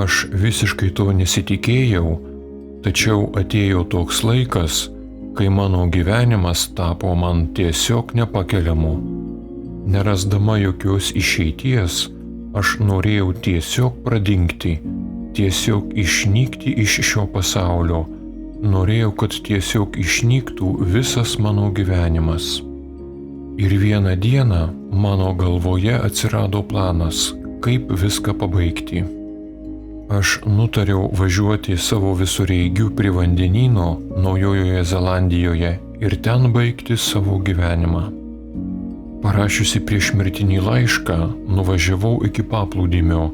Aš visiškai to nesitikėjau, tačiau atėjo toks laikas, kai mano gyvenimas tapo man tiesiog nepakeliamu. Nerasdama jokios išeities, aš norėjau tiesiog pradingti, tiesiog išnykti iš šio pasaulio. Norėjau, kad tiesiog išnyktų visas mano gyvenimas. Ir vieną dieną mano galvoje atsirado planas, kaip viską pabaigti. Aš nutariau važiuoti savo visureigiu prie vandenyno Naujojoje Zelandijoje ir ten baigti savo gyvenimą. Parašiusi priešmirtinį laišką, nuvažiavau iki paplūdimio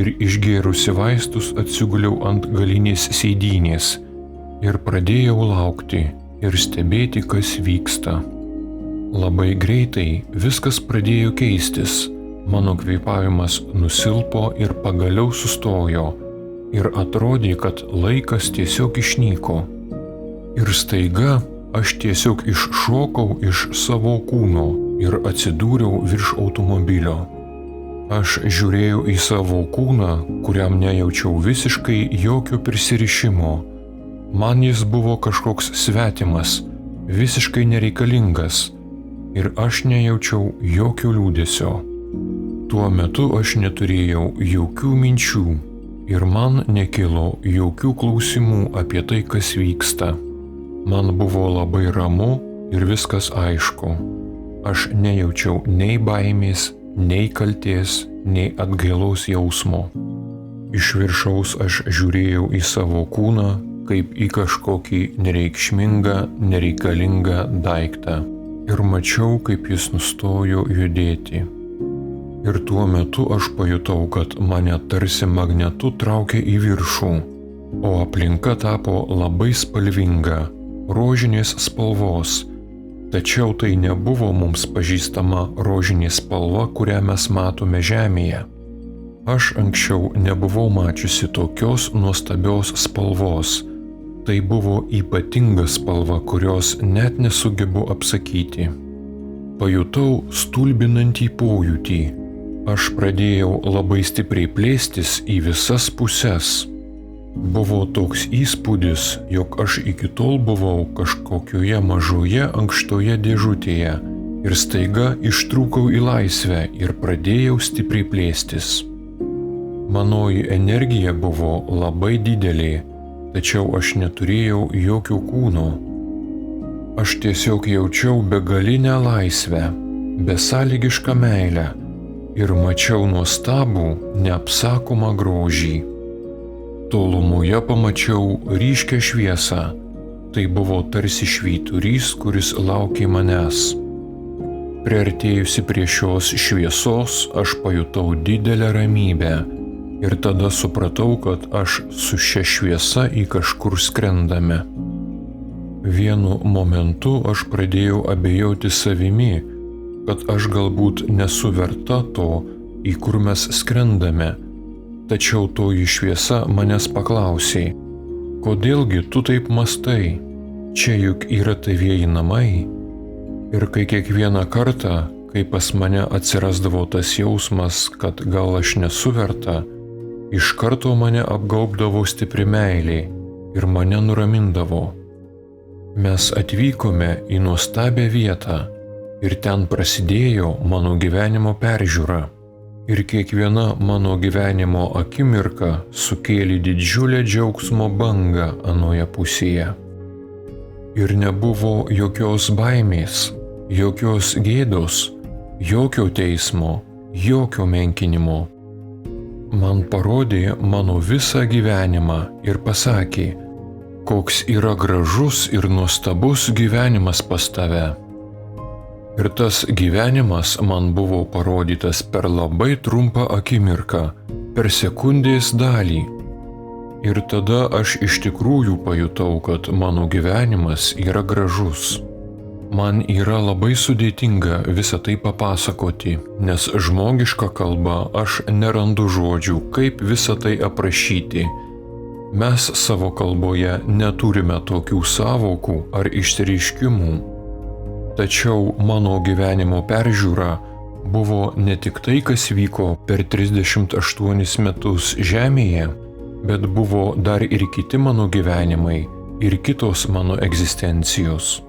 ir išgėrusi vaistus atsiguliau ant galinės sėdynės ir pradėjau laukti ir stebėti, kas vyksta. Labai greitai viskas pradėjo keistis, mano kvėpavimas nusilpo ir pagaliau sustojo ir atrodė, kad laikas tiesiog išnyko. Ir staiga aš tiesiog iššokau iš savo kūno ir atsidūriau virš automobilio. Aš žiūrėjau į savo kūną, kuriam nejaučiau visiškai jokio prisirišimo. Man jis buvo kažkoks svetimas, visiškai nereikalingas ir aš nejaučiau jokio liūdesio. Tuo metu aš neturėjau jokių minčių ir man nekilo jokių klausimų apie tai, kas vyksta. Man buvo labai ramu ir viskas aišku. Aš nejaučiau nei baimės, nei kaltės, nei atgailos jausmo. Iš viršaus aš žiūrėjau į savo kūną kaip į kažkokį nereikšmingą, nereikalingą daiktą ir mačiau, kaip jis nustojo judėti. Ir tuo metu aš pajutau, kad mane tarsi magnetu traukė į viršų, o aplinka tapo labai spalvinga, rožinės spalvos, tačiau tai nebuvo mums pažįstama rožinė spalva, kurią mes matome Žemėje. Aš anksčiau nebuvau mačiusi tokios nuostabios spalvos. Tai buvo ypatinga spalva, kurios net nesugebu apsakyti. Pajutau stulbinantį pojūtį. Aš pradėjau labai stipriai plėstis į visas puses. Buvo toks įspūdis, jog aš iki tol buvau kažkokioje mažoje ankštoje dėžutėje ir staiga ištrūkau į laisvę ir pradėjau stipriai plėstis. Manoji energija buvo labai didelė, tačiau aš neturėjau jokio kūno. Aš tiesiog jaučiau begalinę laisvę, besąlygišką meilę ir mačiau nuostabų, neapsakomą grožį. Tolumoje pamačiau ryškią šviesą. Tai buvo tarsi švyturys, kuris laukė manęs. Priartėjusi prie šios šviesos, aš pajutau didelę ramybę. Ir tada supratau, kad aš su šia šviesa į kažkur skrendame. Vienu momentu aš pradėjau abejoti savimi, kad aš galbūt nesu verta to, į kur mes skrendame. Tačiau toji šviesa manęs paklausė, kodėlgi tu taip mąstai, čia juk yra tavieji namai. Ir kai kiekvieną kartą, kai pas mane atsirasdavo tas jausmas, kad gal aš nesu verta, iš karto mane apgaubdavo stipri meilė ir mane nuramindavo. Mes atvykome į nuostabią vietą ir ten prasidėjo mano gyvenimo peržiūra. Ir kiekviena mano gyvenimo akimirka sukėlė didžiulę džiaugsmo bangą anoje pusėje. Ir nebuvo jokios baimės, jokios gėdos, jokio teismo, jokio menkinimo. Man parodė mano visą gyvenimą ir pasakė, koks yra gražus ir nuostabus gyvenimas pas tave. Ir tas gyvenimas man buvo parodytas per labai trumpą akimirką, per sekundės dalį. Ir tada aš iš tikrųjų pajutau, kad mano gyvenimas yra gražus. Man yra labai sudėtinga visą tai papasakoti, nes žmogiška kalba aš nerandu žodžių, kaip visą tai aprašyti. Mes savo kalboje neturime tokių sąvokų ar išsireiškimų. Tačiau mano gyvenimo peržiūra buvo ne tik tai, kas vyko per 38 metus Žemėje, bet buvo dar ir kiti mano gyvenimai, ir kitos mano egzistencijos.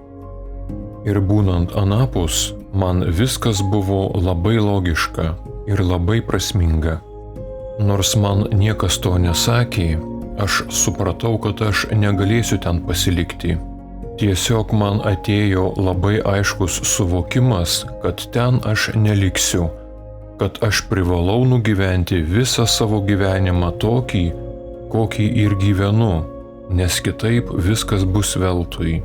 Ir būnant anapus, man viskas buvo labai logiška ir labai prasminga. Nors man niekas to nesakė, aš supratau, kad aš negalėsiu ten pasilikti. Tiesiog man atėjo labai aiškus suvokimas, kad ten aš neliksiu, kad aš privalau nugyventi visą savo gyvenimą tokį, kokį ir gyvenu, nes kitaip viskas bus veltui.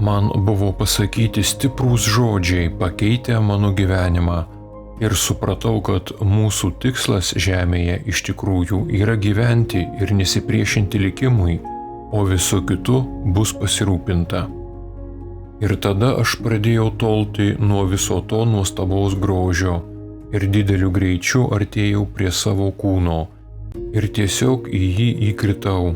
Man buvo pasakyti stiprūs žodžiai, pakeitę mano gyvenimą ir supratau, kad mūsų tikslas žemėje iš tikrųjų yra gyventi ir nesipriešinti likimui, o visu kitu bus pasirūpinta. Ir tada aš pradėjau tolti nuo viso to nuostabaus grožio ir dideliu greičiu artėjau prie savo kūno ir tiesiog į jį įkritau.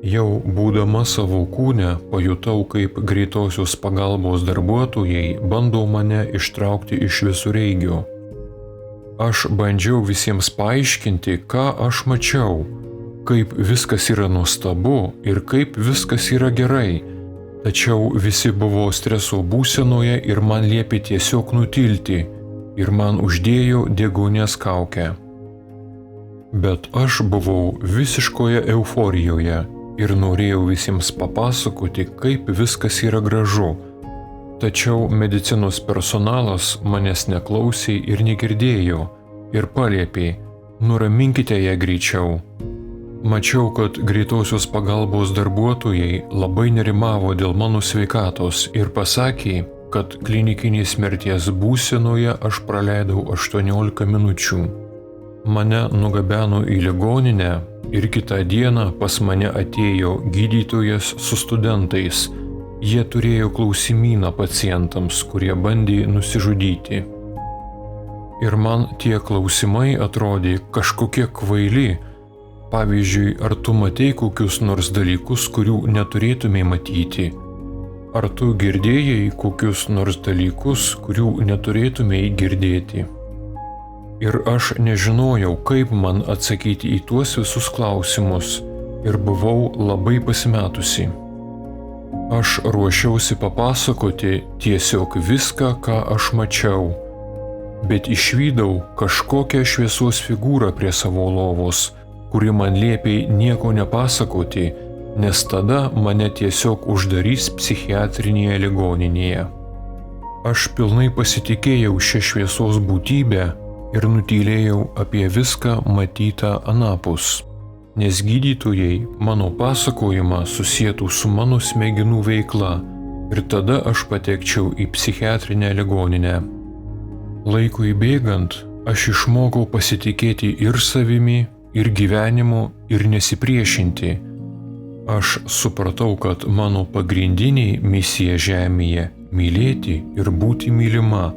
Jau būdama savo kūne pajutau, kaip greitosios pagalbos darbuotojai bando mane ištraukti iš visureigio. Aš bandžiau visiems paaiškinti, ką aš mačiau, kaip viskas yra nuostabu ir kaip viskas yra gerai, tačiau visi buvo streso būsenoje ir man liepė tiesiog nutilti ir man uždėjo deguonies kaukę. Bet aš buvau visiškoje euforijoje ir norėjau visiems papasakoti, kaip viskas yra gražu. Tačiau medicinos personalas manęs neklausė ir negirdėjo ir paliepė, nuraminkite ją greičiau. Mačiau, kad greitosios pagalbos darbuotojai labai nerimavo dėl mano sveikatos ir pasakė, kad klinikinės mirties būsenoje aš praleidau 18 minučių. Mane nugabeno į ligoninę ir kitą dieną pas mane atėjo gydytojas su studentais. Jie turėjo klausimyną pacientams, kurie bandė nusižudyti. Ir man tie klausimai atrodė kažkokie kvaili. Pavyzdžiui, ar tu matei kokius nors dalykus, kurių neturėtumei matyti? Ar tu girdėjai kokius nors dalykus, kurių neturėtumei girdėti? Ir aš nežinojau, kaip man atsakyti į tuos visus klausimus ir buvau labai pasimetusi. Aš ruošiausi papasakoti tiesiog viską, ką aš mačiau, bet išvydau kažkokią šviesos figūrą prie savo lovos, kuri man liepė nieko nepasakoti, nes tada mane tiesiog uždarys psichiatrinėje ligoninėje. Aš pilnai pasitikėjau šią šviesos būtybę ir nutylėjau apie viską matytą anapus, nes gydytojai mano pasakojimą susietų su mano smegenų veikla ir tada aš patekčiau į psichiatrinę ligoninę. Laikui bėgant, aš išmokau pasitikėti ir savimi, ir gyvenimu, ir nesipriešinti. Aš supratau, kad mano pagrindinė misija žemėje – mylėti ir būti mylima,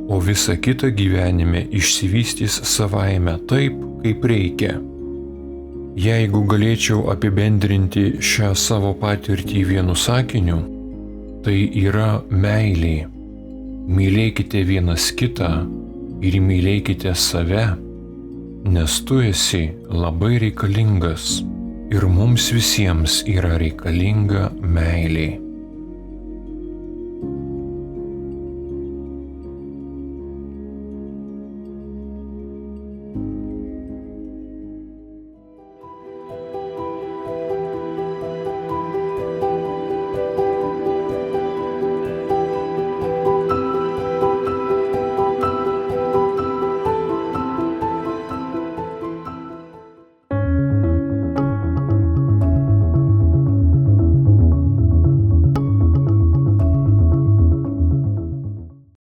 o visa kita gyvenime išsivystys savaime taip, kaip reikia. Jeigu galėčiau apibendrinti šią savo patirtį vienu sakiniu, tai yra meilė. Mylėkite vienas kitą ir mylėkite save, nes tu esi labai reikalingas ir mums visiems yra reikalinga meilė.